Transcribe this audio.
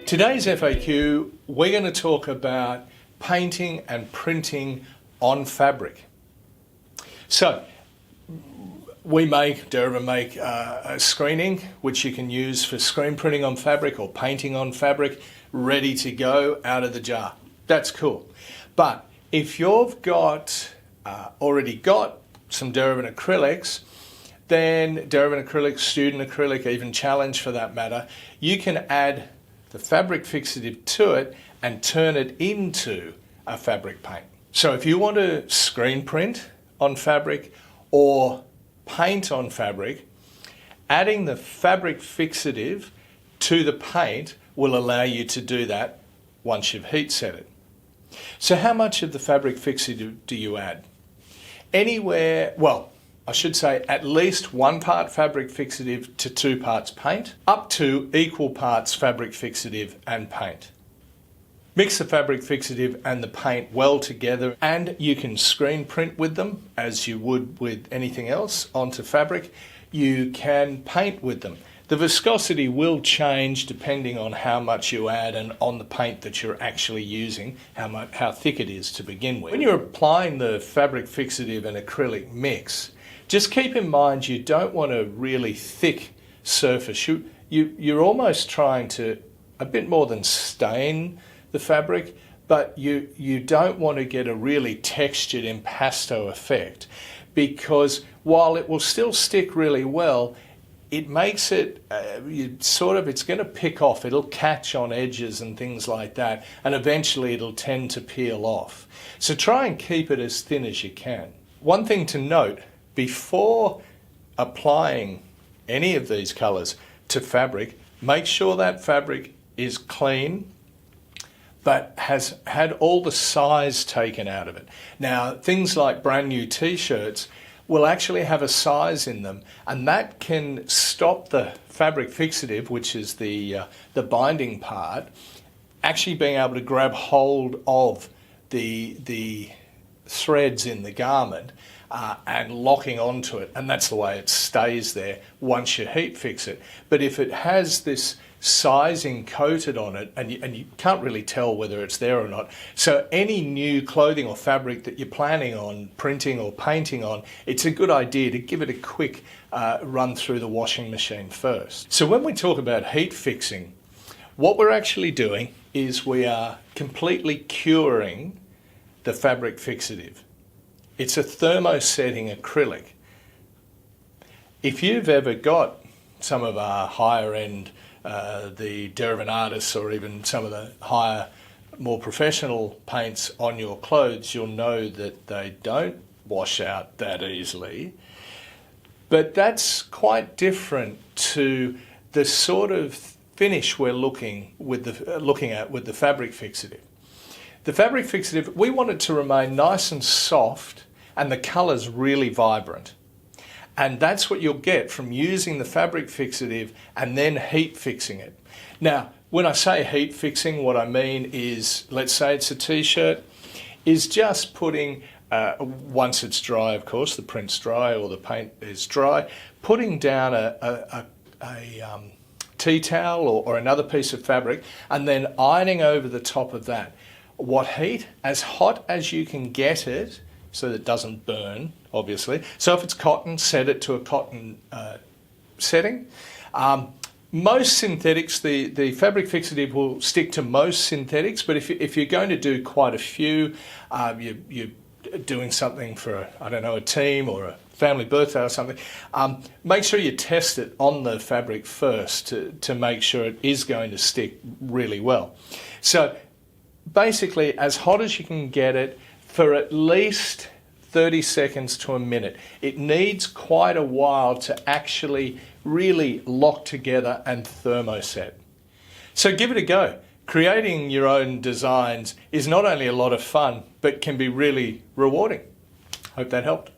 Today's FAQ, we're going to talk about painting and printing on fabric. So, Derivan make a screening which you can use for screen printing on fabric or painting on fabric, ready to go out of the jar. That's cool. But if you've already got some Derivan Acrylics, then Derivan Acrylics, Student Acrylic, even Challenge for that matter, you can add the fabric fixative to it and turn it into a fabric paint. So if you want to screen print on fabric or paint on fabric, adding the fabric fixative to the paint will allow you to do that once you've heat set it. So how much of the fabric fixative do you add? Anywhere, well, I should say at least 1 part fabric fixative to 2 parts paint, up to equal parts fabric fixative and paint. Mix the fabric fixative and the paint well together, and you can screen print with them as you would with anything else onto fabric. You can paint with them. The viscosity will change depending on how much you add and on the paint that you're actually using, how thick it is to begin with. When you're applying the fabric fixative and acrylic mix, just keep in mind you don't want a really thick surface. You're almost trying to a bit more than stain the fabric, but you don't want to get a really textured impasto effect, because while it will still stick really well, it makes it, it's going to pick off, it'll catch on edges and things like that, and eventually it'll tend to peel off. So try and keep it as thin as you can. One thing to note, before applying any of these colours to fabric, make sure that fabric is clean but has had all the size taken out of it. Now, things like brand new t-shirts will actually have a size in them, and that can stop the fabric fixative, which is the binding part, actually being able to grab hold of the threads in the garment and locking onto it, and that's the way it stays there once you heat fix it. But if it has this sizing coated on it, and you can't really tell whether it's there or not, so any new clothing or fabric that you're planning on printing or painting on, it's a good idea to give it a quick run through the washing machine first. So when we talk about heat fixing, what we're actually doing is we are completely curing the fabric fixative. It's a thermosetting acrylic. If you've ever got some of our higher end, the Derivan artists, or even some of the higher, more professional paints on your clothes, you'll know that they don't wash out that easily. But that's quite different to the sort of finish we're looking at with the fabric fixative. The fabric fixative, we want it to remain nice and soft and the colours really vibrant. And that's what you'll get from using the fabric fixative and then heat fixing it. Now, when I say heat fixing, what I mean is, let's say it's a t-shirt, is just putting, once it's dry, of course, the print's dry or the paint is dry, putting down a tea towel or another piece of fabric and then ironing over the top of that. What heat? As hot as you can get it, so that it doesn't burn, obviously. So if it's cotton, set it to a cotton setting. Most synthetics, the fabric fixative will stick to most synthetics, but if you're going to do quite a few, you're doing something for, I don't know, a team or a family birthday or something, make sure you test it on the fabric first to make sure it is going to stick really well. So basically, as hot as you can get it, for at least 30 seconds to a minute. It needs quite a while to actually really lock together and thermoset. So give it a go. Creating your own designs is not only a lot of fun, but can be really rewarding. Hope that helped.